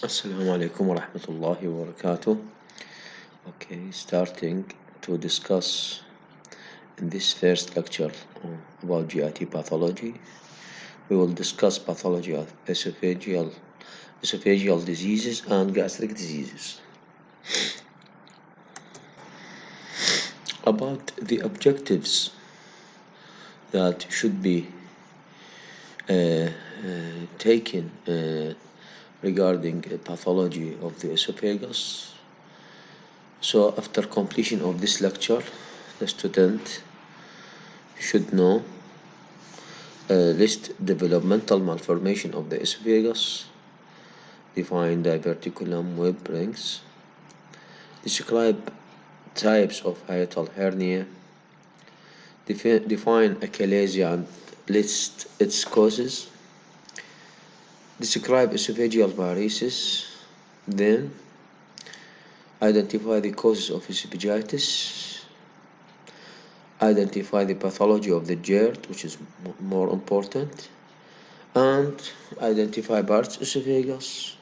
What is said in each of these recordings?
Assalamu alaikum wa rahmatullahi wa barakatuh. Okay, starting to discuss in this first lecture about GIT pathology. We will discuss pathology of esophageal diseases and gastric diseases. About the objectives that should be taken regarding pathology of the esophagus. So after completion of this lecture, the student should know list developmental malformation of the esophagus, define diverticulum web rings, describe types of hiatal hernia, define achalasia and list its causes, describe esophageal varices, then identify the causes of esophagitis, identify the pathology of the GERD, which is more important, and identify Barrett's esophagus,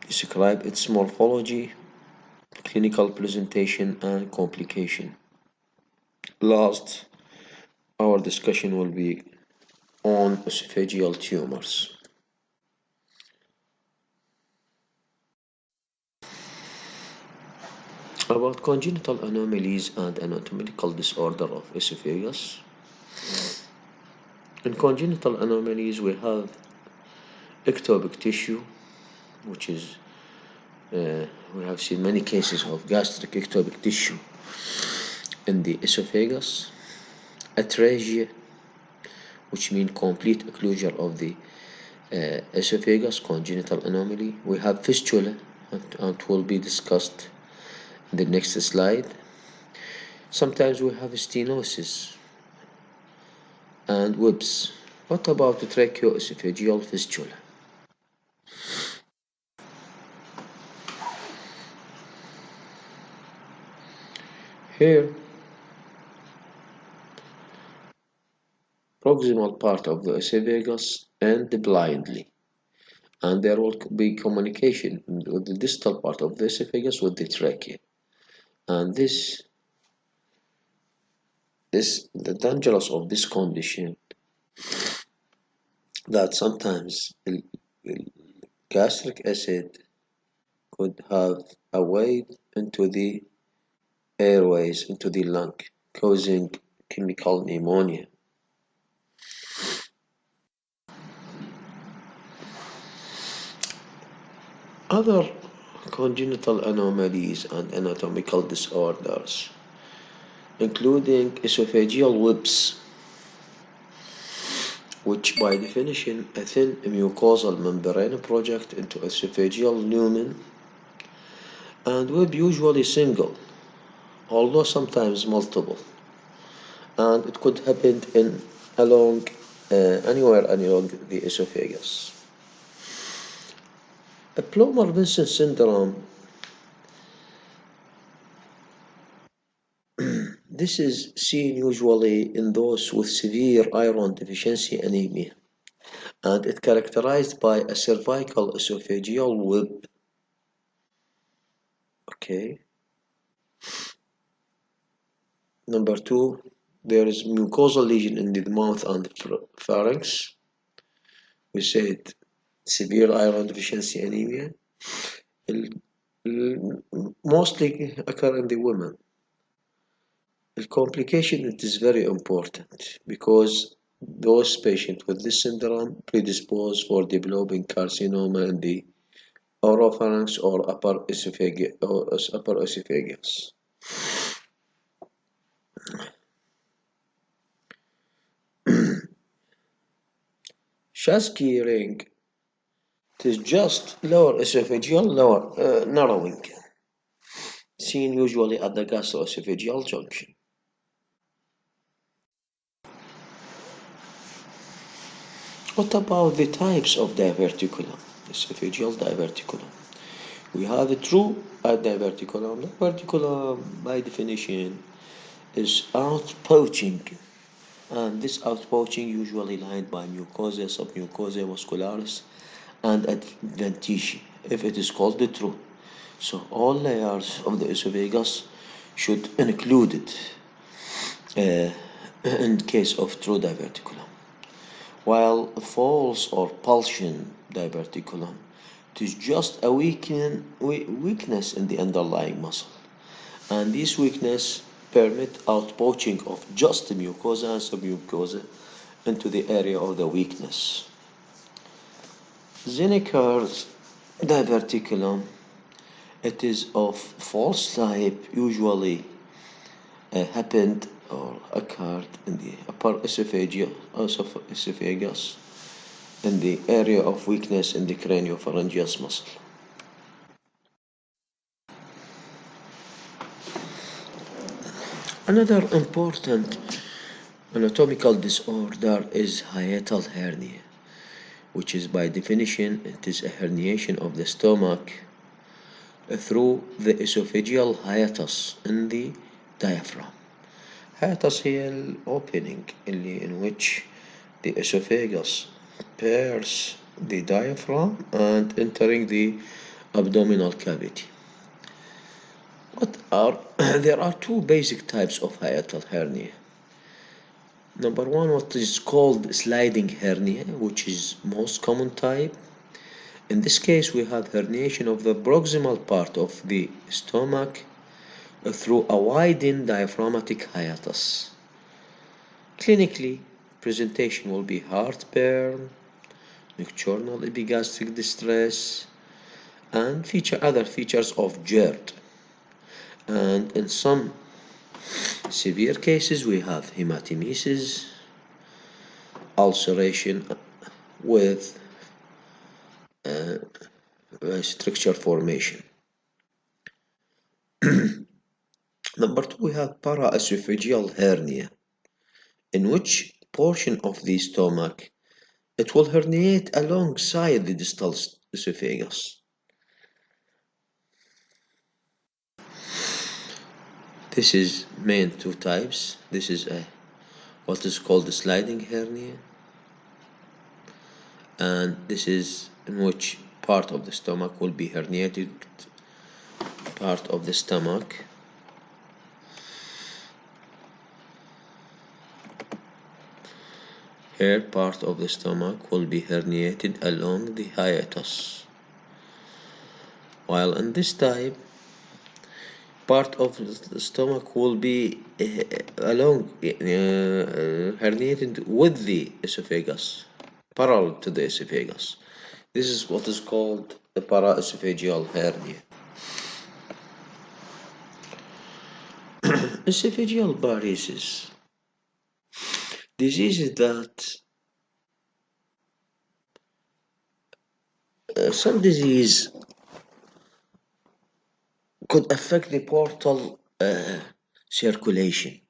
describe its morphology, clinical presentation, and complication. Last, our discussion will be on esophageal tumors. About congenital anomalies and anatomical disorder of esophagus. In congenital anomalies, we have ectopic tissue, which is we have seen many cases of gastric ectopic tissue in the esophagus, atresia, which means complete occlusion of the esophagus, congenital anomaly. We have fistula, and will be discussed in the next slide. Sometimes we have stenosis and webs. What about the tracheoesophageal fistula? Here, proximal part of the esophagus and blindly, and there will be communication with the distal part of the esophagus with the trachea, and the dangerous of this condition that sometimes gastric acid could have a way into the airways, into the lung, causing chemical pneumonia. Other congenital anomalies and anatomical disorders, including esophageal webs, which by definition a thin mucosal membrane project into esophageal lumen, and web usually single, although sometimes multiple, and it could happen anywhere along the esophagus. A Plummer-Vinson syndrome, this is seen usually in those with severe iron deficiency anemia, and it's characterized by a cervical esophageal web. Okay. Number two, there is mucosal lesion in the mouth and pharynx. We said severe iron deficiency anemia mostly occur in the women. The complication, it is very important because those patients with this syndrome predispose for developing carcinoma in the oropharynx or upper esophagus. Chasky ring, it is just lower esophageal narrowing, seen usually at the gastroesophageal junction. What about the types of diverticulum, esophageal diverticulum? We have a true diverticulum. Diverticulum, by definition, is outpouching, and this outpouching usually lined by mucosa, submucosa muscularis, and adventitia if it is called true. So all layers of the esophagus should include it in case of true diverticulum. While false or pulsion diverticulum, it is just a weakness in the underlying muscle, and this weakness permit outpouching of just the mucosa and submucosa into the area of the weakness. Zinneker's diverticulum, it is of false type, usually happened or occurred in the upper esophagus in the area of weakness in the craniopharyngeal muscle. Another important anatomical disorder is hiatal hernia, which is by definition it is a herniation of the stomach through the esophageal hiatus in the diaphragm. hiatus هي opening in which the esophagus pierces the diaphragm and entering the abdominal cavity. There are two basic types of hiatal hernia. Number one, what is called sliding hernia, which is most common type. In this case, we have herniation of the proximal part of the stomach through a widened diaphragmatic hiatus. Clinically, presentation will be heartburn, nocturnal epigastric distress, and other features of GERD. And in some severe cases, we have hematemesis, ulceration with structure formation. Number two, we have paraesophageal hernia, in which portion of the stomach it will herniate alongside the distal esophagus. This is main two types. This is what is called the sliding hernia, and this is in which part of the stomach will be herniated, part of the stomach here, part of the stomach will be herniated along the hiatus, while in this type part of the stomach will be herniated with the esophagus, parallel to the esophagus. This is what is called the paraesophageal hernia. Esophageal varices, diseases that some disease could affect the portal circulation,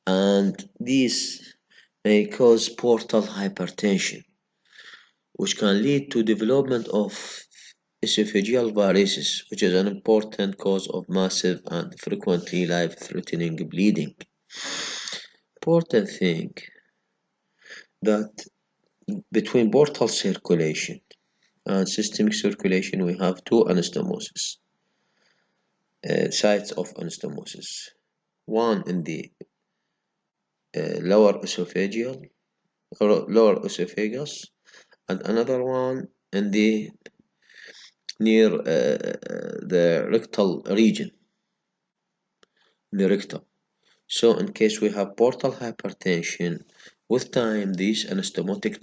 and these may cause portal hypertension, which can lead to development of esophageal varices, which is an important cause of massive and frequently life-threatening bleeding. Important thing that between portal circulation and systemic circulation we have two anastomosis, sites of anastomosis. One in the lower esophagus, and another one in the near the rectal region, the rectum. So in case we have portal hypertension, with time these anastomotic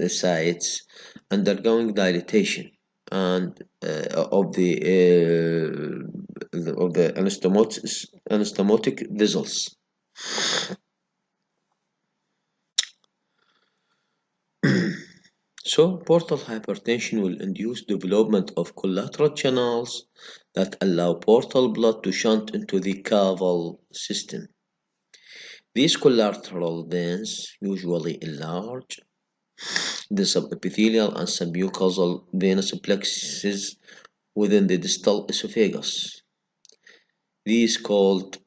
sites undergoing dilatation and of the anastomotic vessels. So portal hypertension will induce development of collateral channels that allow portal blood to shunt into the caval system. These collateral veins usually enlarge the subepithelial and submucosal venous plexuses within the distal esophagus. These called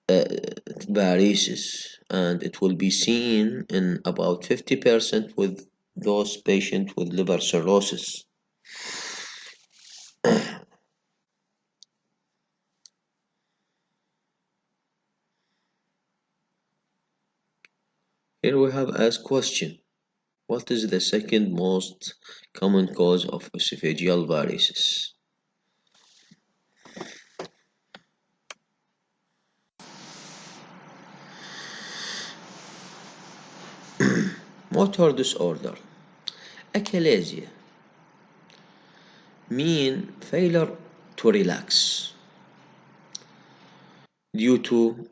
varices, and it will be seen in about 50% with those patients with liver cirrhosis. Here we have asked question. What is the second most common cause of esophageal varices? Motor disorder. Achalasia mean failure to relax due to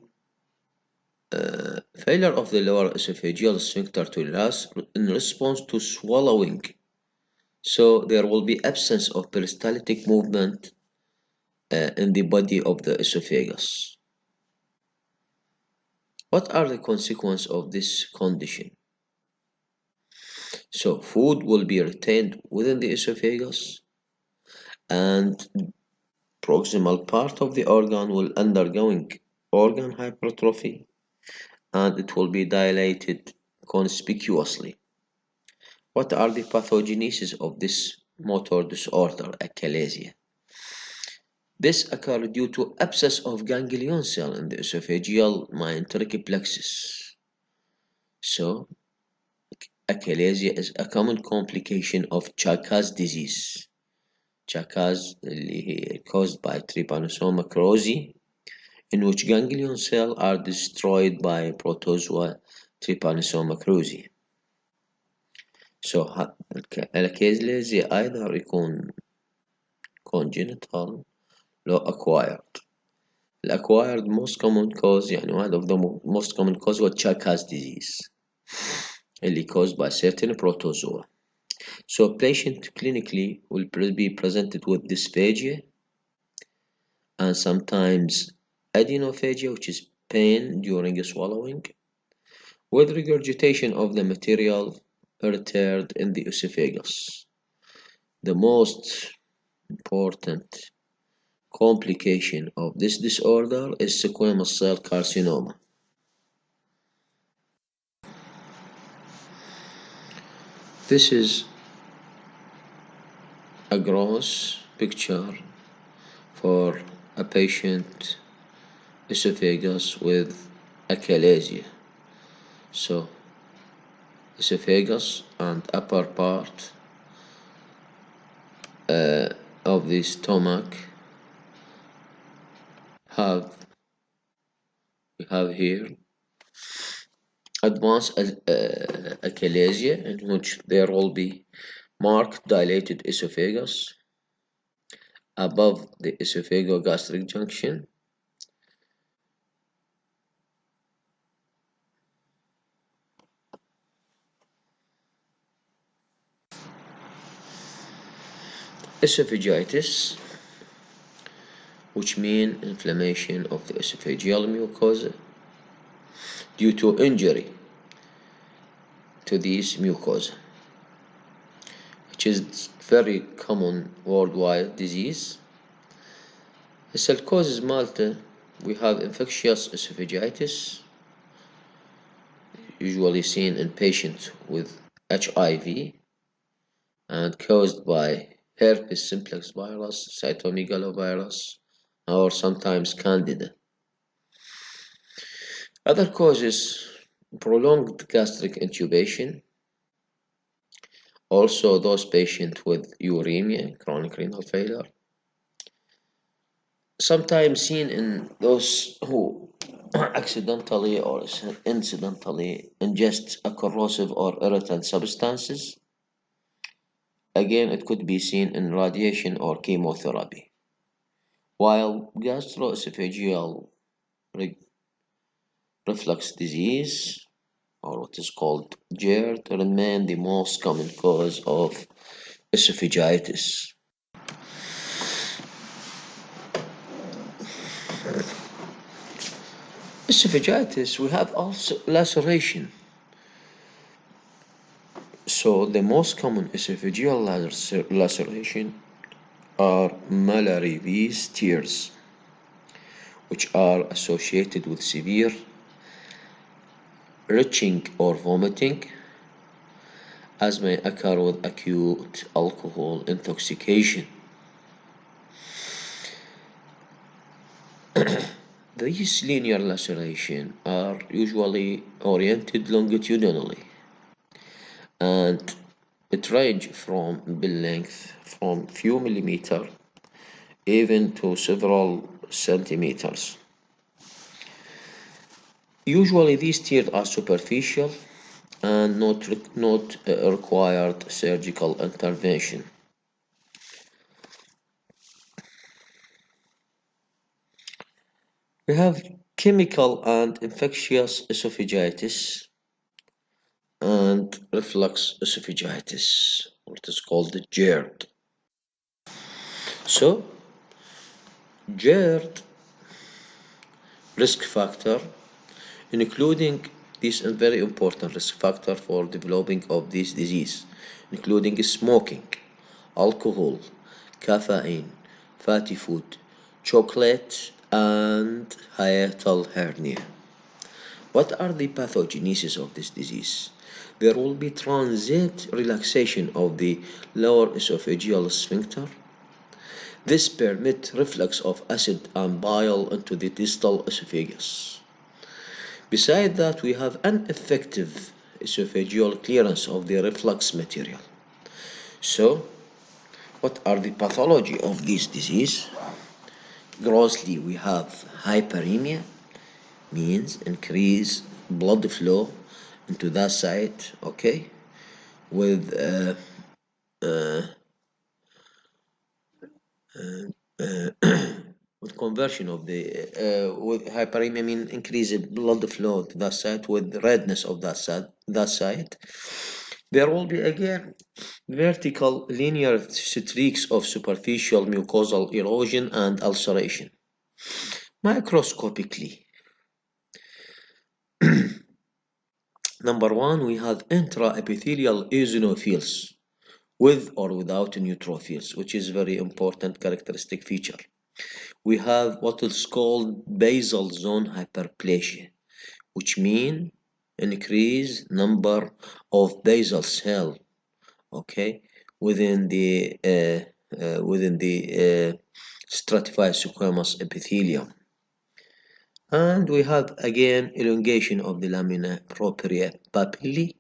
failure of the lower esophageal sphincter to relax in response to swallowing. So there will be absence of peristaltic movement in the body of the esophagus. What are the consequences of this condition? So food will be retained within the esophagus, and proximal part of the organ will undergoing organ hypertrophy, and it will be dilated conspicuously. What are the pathogenesis of this motor disorder, achalasia? This occurs due to abscess of ganglion cell in the esophageal myenteric plexus. So, achalasia is a common complication of Chagas disease. Chagas اللي هي caused by Trypanosoma cruzi, in which ganglion cells are destroyed by protozoa Trypanosoma cruzi. So الachalasia either يكون congenital لو acquired. الacquired most common cause يعني one of the most common cause هو Chagas disease اللي caused by certain protozoa. So patient clinically will be presented with dysphagia and sometimes adenophagia, which is pain during swallowing, with regurgitation of the material returned in the esophagus. The most important complication of this disorder is squamous cell carcinoma. This is a gross picture for a patient esophagus with achalasia. So esophagus and upper part of the stomach we have here advanced achalasia, in which there will be marked dilated esophagus above the esophagogastric junction. Esophagitis, which means inflammation of the esophageal mucosa due to injury to these mucosa, which is very common worldwide disease. Causes Malta, we have infectious esophagitis, usually seen in patients with HIV and caused by herpes simplex virus, cytomegalovirus, or sometimes candida. Other causes: prolonged gastric intubation, also those patients with uremia, chronic renal failure, sometimes seen in those who accidentally or incidentally ingest a corrosive or irritant substances. Again, it could be seen in radiation or chemotherapy. While gastroesophageal reflux disease, or what is called GERD, remain the most common cause of esophagitis. Esophagitis, we have also laceration. So the most common esophageal laceration are malarious tears, which are associated with severe retching or vomiting, as may occur with acute alcohol intoxication. These linear lacerations are usually oriented longitudinally and it range from bill length from few millimeters even to several centimeters. Usually these tears are superficial and not required surgical intervention. We have chemical and infectious esophagitis and reflux esophagitis, what is called the GERD. So, GERD risk factor, including these very important risk factor for developing of this disease, including smoking, alcohol, caffeine, fatty food, chocolate, and hiatal hernia. What are the pathogenesis of this disease? There will be transient relaxation of the lower esophageal sphincter. This permits reflux of acid and bile into the distal esophagus. Besides that, we have ineffective esophageal clearance of the reflux material. So, what are the pathology of this disease? Grossly, we have hyperemia, means increase blood flow into that site, okay, with with conversion of the with hyperemia mean increased blood flow to that site with redness of that site. There will be again vertical linear streaks of superficial mucosal erosion and ulceration. Microscopically, number one, we have intraepithelial eosinophils with or without neutrophils, which is very important characteristic feature. We have what is called basal zone hyperplasia, which mean increased number of basal cell, okay, within the stratified squamous epithelium. And we have again elongation of the lamina propria papillae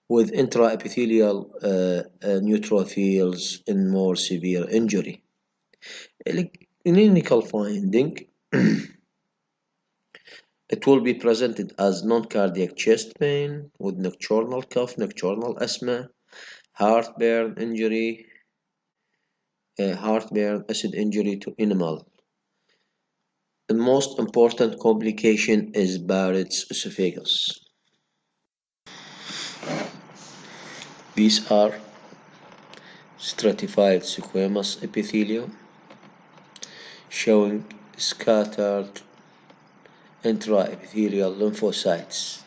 with intraepithelial neutrophils in more severe injury. Clinical finding, it will be presented as non-cardiac chest pain with nocturnal cough, nocturnal asthma, heartburn injury, heartburn acid injury to enamel. The most important complication is Barrett's esophagus. These are stratified squamous epithelium showing scattered intraepithelial lymphocytes.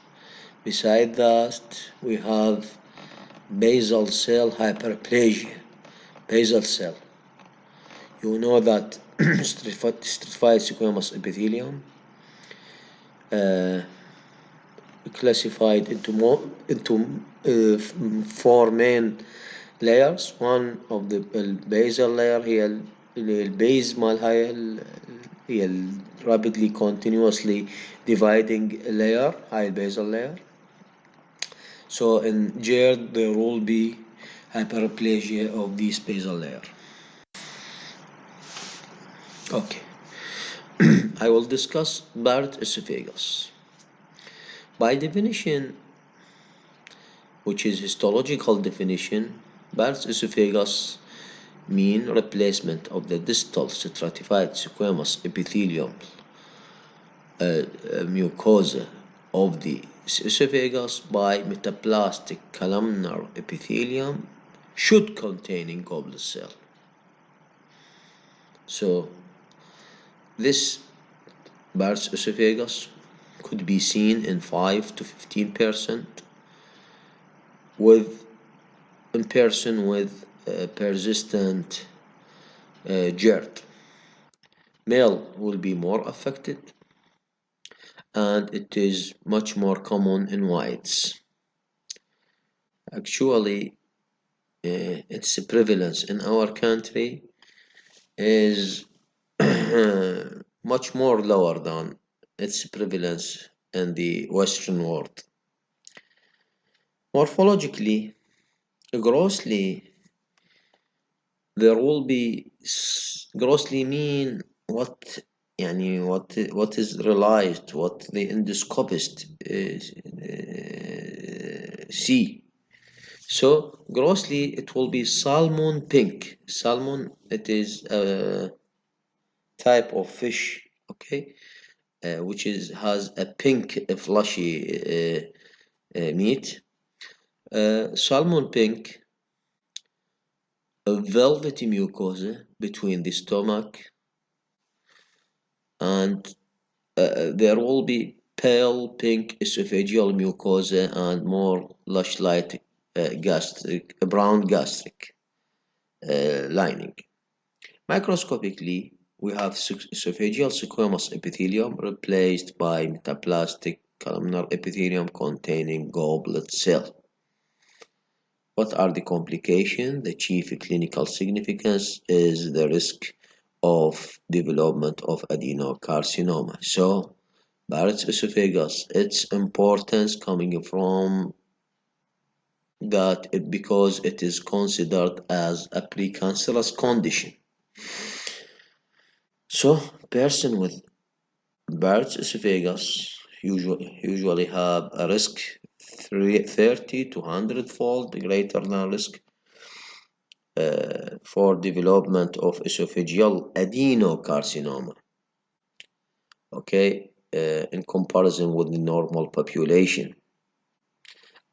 Beside that, we have basal cell hyperplasia. Basal cell. You know that stratified squamous epithelium classified into four main layers. One of the basal layer هي البيز مالها هي rapidly continuously dividing layer, high basal layer. So in GERD there will be hyperplasia of this basal layer. Okay. I will discuss Barrett esophagus. By definition, which is histological definition, Barrett's esophagus mean replacement of the distal stratified squamous epithelium mucosa of the esophagus by metaplastic columnar epithelium should containing goblet cell. So this Barrett's esophagus could be seen in 5 to 15% in person with persistent GERD. Male will be more affected and it is much more common in whites. Actually, its prevalence in our country is much more lower than its prevalence in the Western world. Morphologically, grossly, there will be grossly mean what what is realized, what the endoscopist see. So grossly, it will be salmon pink. Salmon, it is a type of fish, okay, which is has a pink, flashy meat. Salmon pink, a velvety mucosa between the stomach, and there will be pale pink esophageal mucosa and more lush light gastric, brown gastric lining. Microscopically, we have esophageal squamous epithelium replaced by metaplastic columnar epithelium containing goblet cell. What are the complications? The chief clinical significance is the risk of development of adenocarcinoma. So, Barrett's esophagus, its importance coming from that because it is considered as a precancerous condition. So, person with Barrett's esophagus usually have a risk 30 to 100-fold greater than risk for development of esophageal adenocarcinoma, okay, in comparison with the normal population.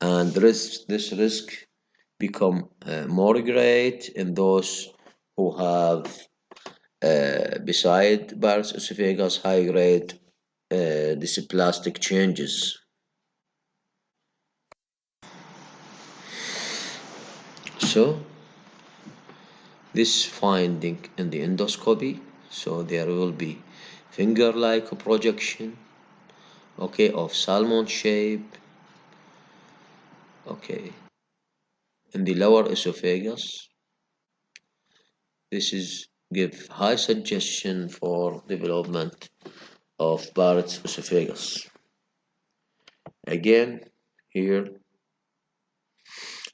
And this risk become more great in those who have, beside Barrett's esophagus, high-grade dysplastic changes. So, this finding in the endoscopy, so there will be finger-like projection, okay, of salmon shape, okay, in the lower esophagus. This is give high suggestion for development of Barrett's esophagus. Again, here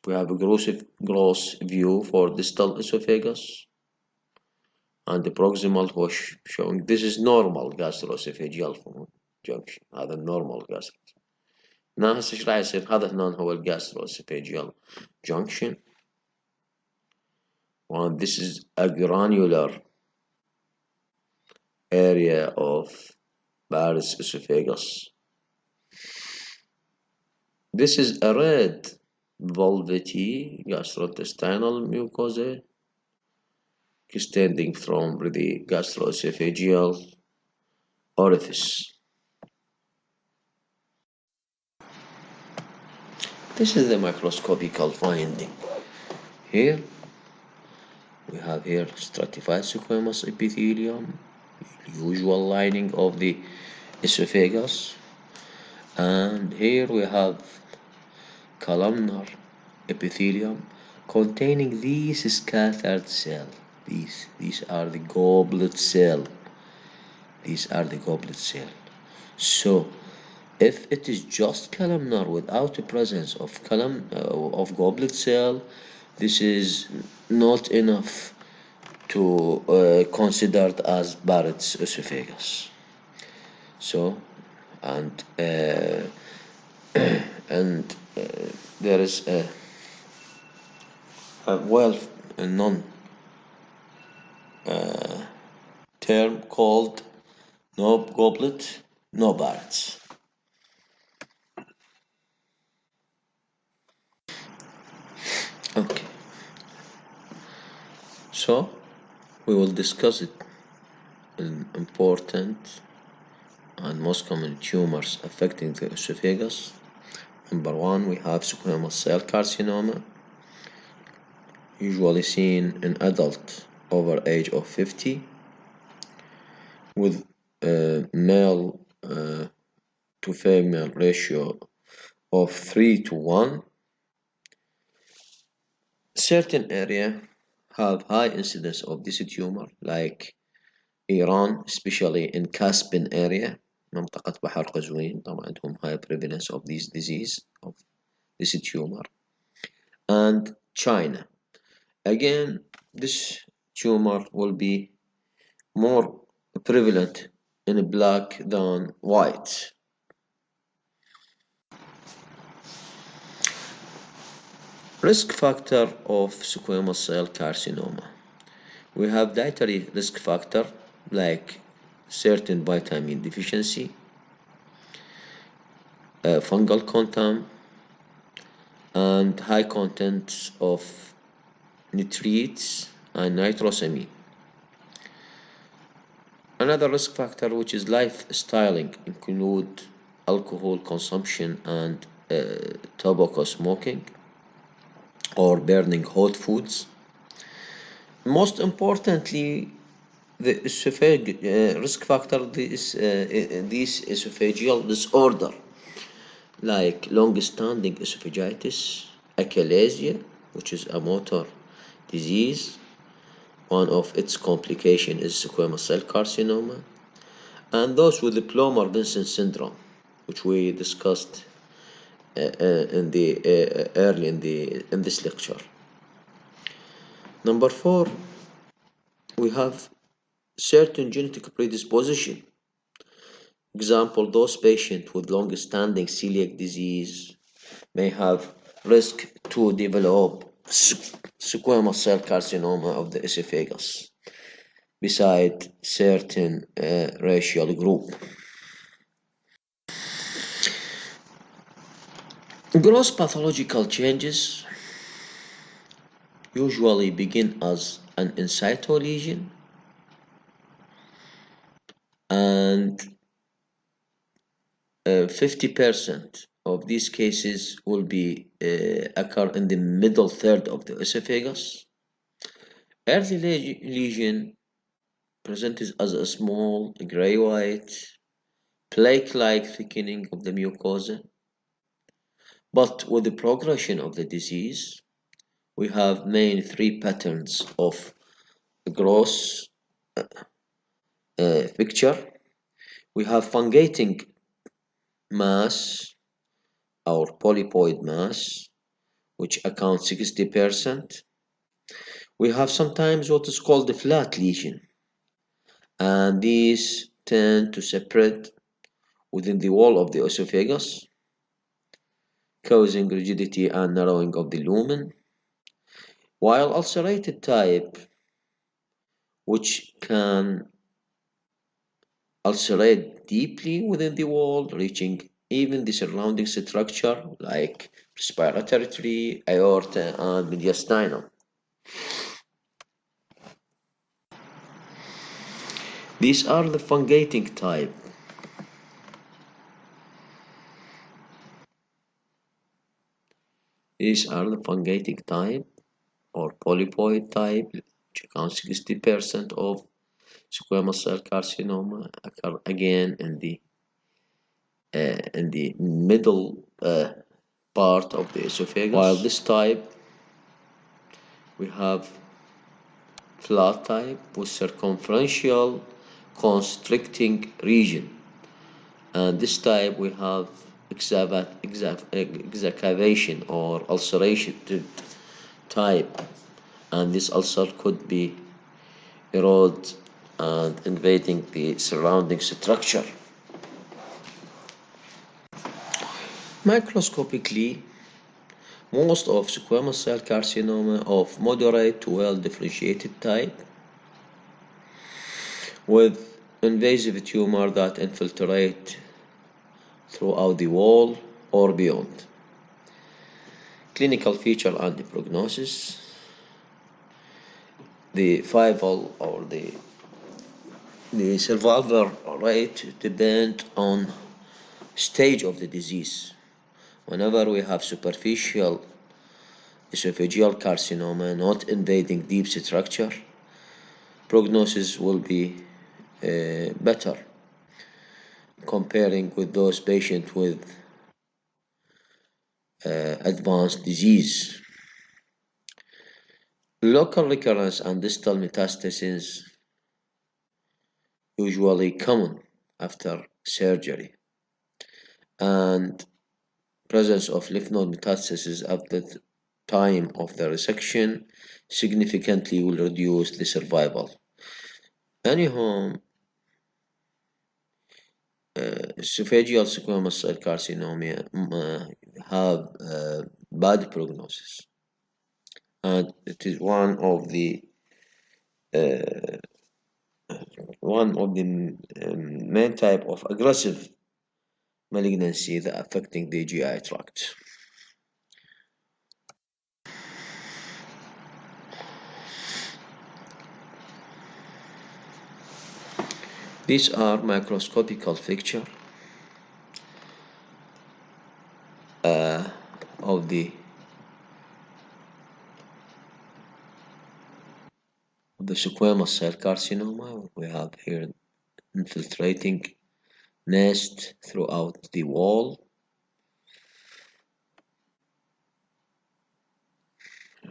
we have a gross view for distal esophagus and the proximal wash showing this is normal gastroesophageal junction. هذا normal gastro. هنا هسه ايش راح يصير؟ هذا هنا هو الجاستروesophageal junction, and this is a granular area of Barrett's esophagus. This is a red velvety gastrointestinal mucosa extending from the gastroesophageal orifice. This is the microscopical finding. Here we have here stratified squamous epithelium, usual lining of the esophagus, and here we have columnar epithelium containing these scattered cells. These are the goblet cell. These are the goblet cell. So, if it is just columnar without the presence of goblet cell, this is not enough to considered as Barrett's esophagus. So, and and there is a known term called no goblet, no Barrett's. Okay, so we will discuss it in important and most common tumors affecting the esophagus. Number one, we have squamous cell carcinoma, usually seen in adult over age of 50, with a male to female ratio of 3 to 1, certain area have high incidence of this tumor, like Iran, especially in Caspian area, منطقة بحر قزوين طبعا عندهم high prevalence of this disease, of this tumor, and China. Again, this tumor will be more prevalent in black than white. Risk factor of squamous cell carcinoma. We have dietary risk factor like certain vitamin deficiency, fungal content, and high contents of nitrates and nitrosamine. Another risk factor, which is lifestyling, include alcohol consumption and tobacco smoking or burning hot foods. Most importantly, the risk factor, this esophageal disorder like long-standing esophagitis, achalasia, which is a motor disease. One of its complications is squamous cell carcinoma, and those with the Plummer-Vinson syndrome, which we discussed early in this lecture. Number 4, we have certain genetic predisposition. Example, those patients with long-standing celiac disease may have risk to develop squamous cell carcinoma of the esophagus, beside certain racial group. Gross pathological changes usually begin as an in situ lesion, and 50% of these cases will be occur in the middle third of the esophagus. Early lesion presents as a small gray-white plaque-like thickening of the mucosa, but with the progression of the disease, we have main 3 patterns of gross picture. We have fungating mass or polypoid mass, which accounts 60%. We have sometimes what is called the flat lesion, and these tend to separate within the wall of the esophagus, causing rigidity and narrowing of the lumen, while ulcerated type, which can ulcerate deeply within the wall, reaching even the surrounding structure like respiratory tree, aorta, and mediastinum. These are the fungating type. These are the fungating type or polypoid type, which accounts 60% of squamous cell carcinoma, occur again in the middle part of the esophagus. While this type, we have flat type with circumferential constricting region, and this type we have exacerbation or ulceration type, and this ulcer could be erode and invading the surrounding structure. Microscopically, most of squamous cell carcinoma of moderate to well differentiated type with invasive tumor that infiltrate throughout the wall or beyond. Clinical feature and the prognosis. The survival or the survival rate depend on stage of the disease. Whenever we have superficial esophageal carcinoma not invading deep structure, prognosis will be better comparing with those patients with advanced disease. Local recurrence and distal metastasis usually common after surgery, and presence of lymph node metastasis at the time of the resection significantly will reduce the survival. Anyhow, esophageal squamous cell carcinoma have bad prognosis, and it is uh, one of the main type of aggressive malignancy that affecting the GI tract. These are microscopical picture of the squamous cell carcinoma. We have here infiltrating nest throughout the wall,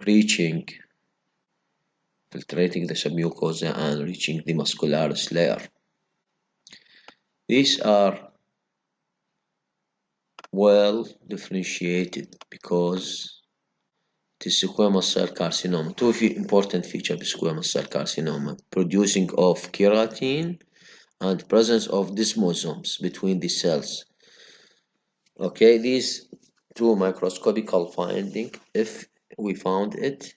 filtrating the submucosa and reaching the muscularis layer. These are well differentiated because it is squamous cell carcinoma. Two important features of squamous cell carcinoma: producing of keratin and presence of desmosomes between the cells. Okay, these two microscopical findings, if we found it,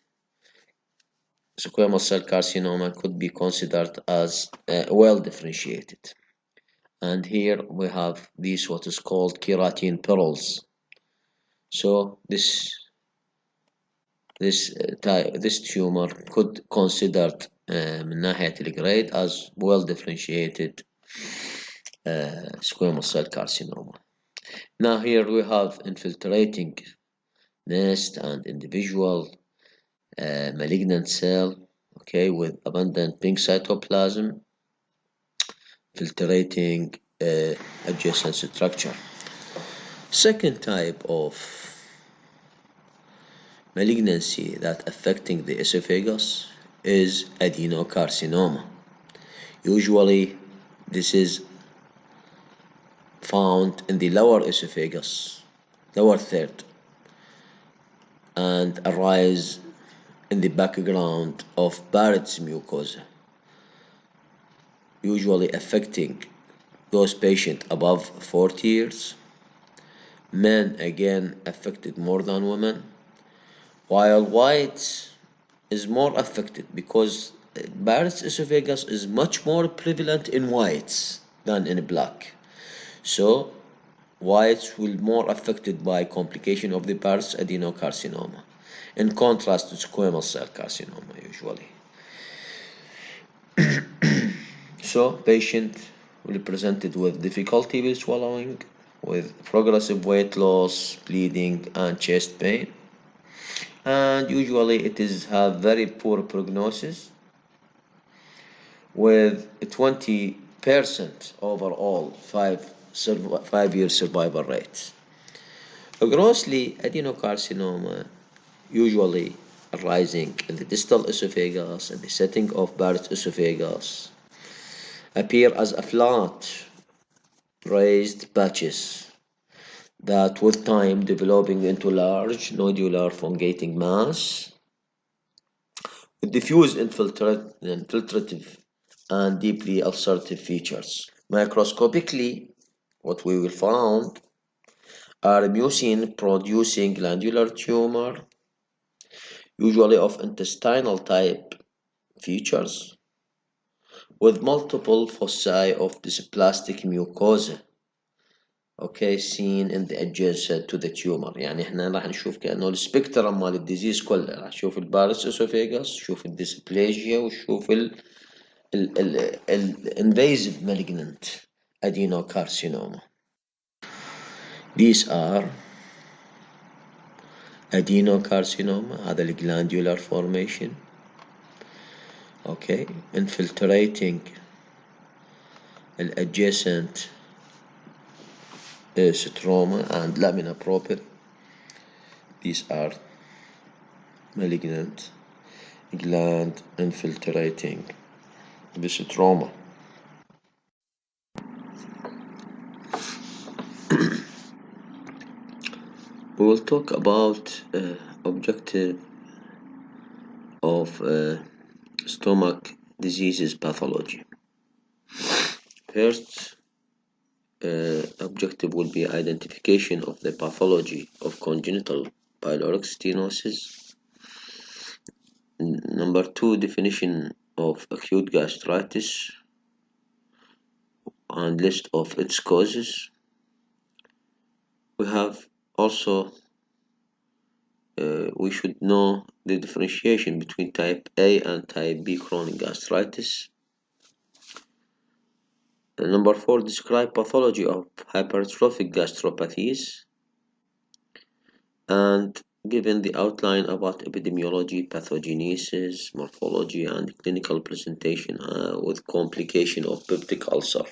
squamous cell carcinoma could be considered as well differentiated. And here we have this what is called keratin pearls. So this tumor could considered من ناحية الجريد as well differentiated squamous cell carcinoma. Now here we have infiltrating nest and individual malignant cell, okay, with abundant pink cytoplasm filtrating adjacent structure. Second type of malignancy that affecting the esophagus is adenocarcinoma. Usually this is found in the lower esophagus, lower third, and arise in the background of Barrett's mucosa, usually affecting those patients above 40 years. Men again affected more than women, while whites is more affected because Barrett's esophagus is much more prevalent in whites than in black. So whites will more affected by complication of the Barrett's adenocarcinoma, in contrast to squamous cell carcinoma usually. So patient will be presented with difficulty with swallowing, with progressive weight loss, bleeding, and chest pain. And usually it is have very poor prognosis with 20% overall 5-year survival rate. Grossly adenocarcinoma usually arising in the distal esophagus and the setting of Barrett's esophagus appear as a flat raised patches that with time developing into large nodular fungating mass with diffuse infiltrative and deeply ulcerative features. Microscopically, what we will find are mucin producing glandular tumor, usually of intestinal type features, with multiple foci of dysplastic mucosa, okay, seen in the adjacent to the tumor. يعني احنا راح نشوف كأنه السبكترم مال الديزيز كله، راح نشوف البارس اسوفيغاس، نشوف الديسبليجيا، ونشوف invasive malignant adenocarcinoma. These are adenocarcinoma, هذا glandular formation, okay, infiltrating adjacent stroma and lamina propria. These are malignant gland infiltrating this trauma. We will talk about objective of stomach diseases pathology. First, objective will be identification of the pathology of congenital pyloric stenosis. Number two, definition of acute gastritis and list of its causes. We have also we should know the differentiation between type A and type B chronic gastritis. Number four, describe pathology of hypertrophic gastropathies, and given the outline about epidemiology, pathogenesis, morphology, and clinical presentation with complication of peptic ulcer.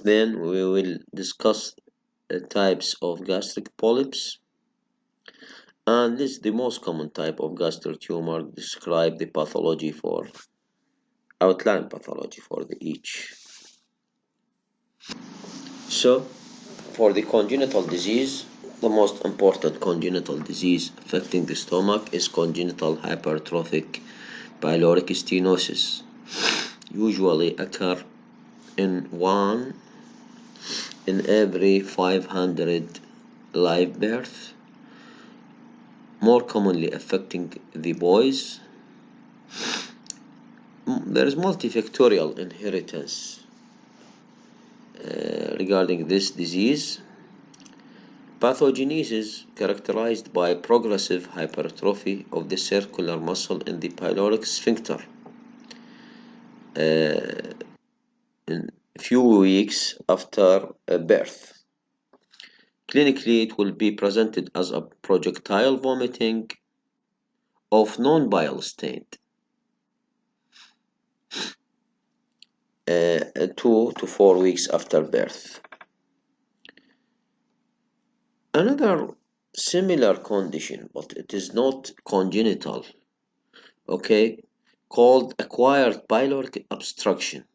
Then we will discuss types of gastric polyps, and this is the most common type of gastric tumor. Describe the pathology for outline pathology for each. So, for the congenital disease, the most important congenital disease affecting the stomach is congenital hypertrophic pyloric stenosis. Usually occur in 1 in every 500 live births, more commonly affecting the boys. There is multifactorial inheritance regarding this disease. Pathogenesis characterized by progressive hypertrophy of the circular muscle in the pyloric sphincter in a few weeks after birth. Clinically, it will be presented as a projectile vomiting of non-bile stained 2 to 4 weeks after birth. Another similar condition, but it is not congenital, called acquired pyloric obstruction.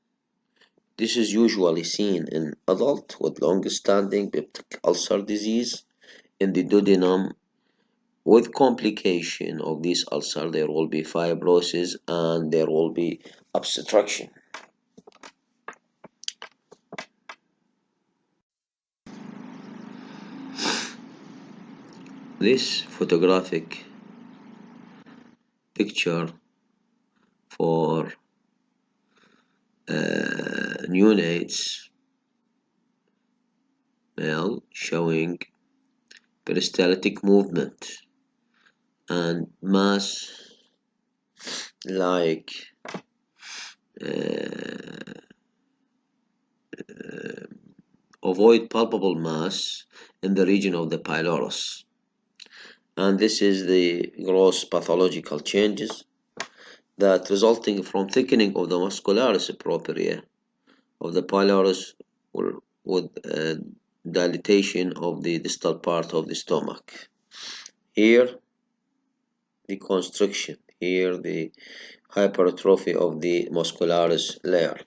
This is usually seen in adults with long-standing peptic ulcer disease in the duodenum. With complication of this ulcer, there will be fibrosis and there will be obstruction. This photographic picture for neonates male showing peristaltic movement and mass like ovoid palpable mass in the region of the pylorus. And this is the gross pathological changes that resulting from thickening of the muscularis propria of the pylorus with dilatation of the distal part of the stomach. Here the constriction, here the hypertrophy of the muscularis layer.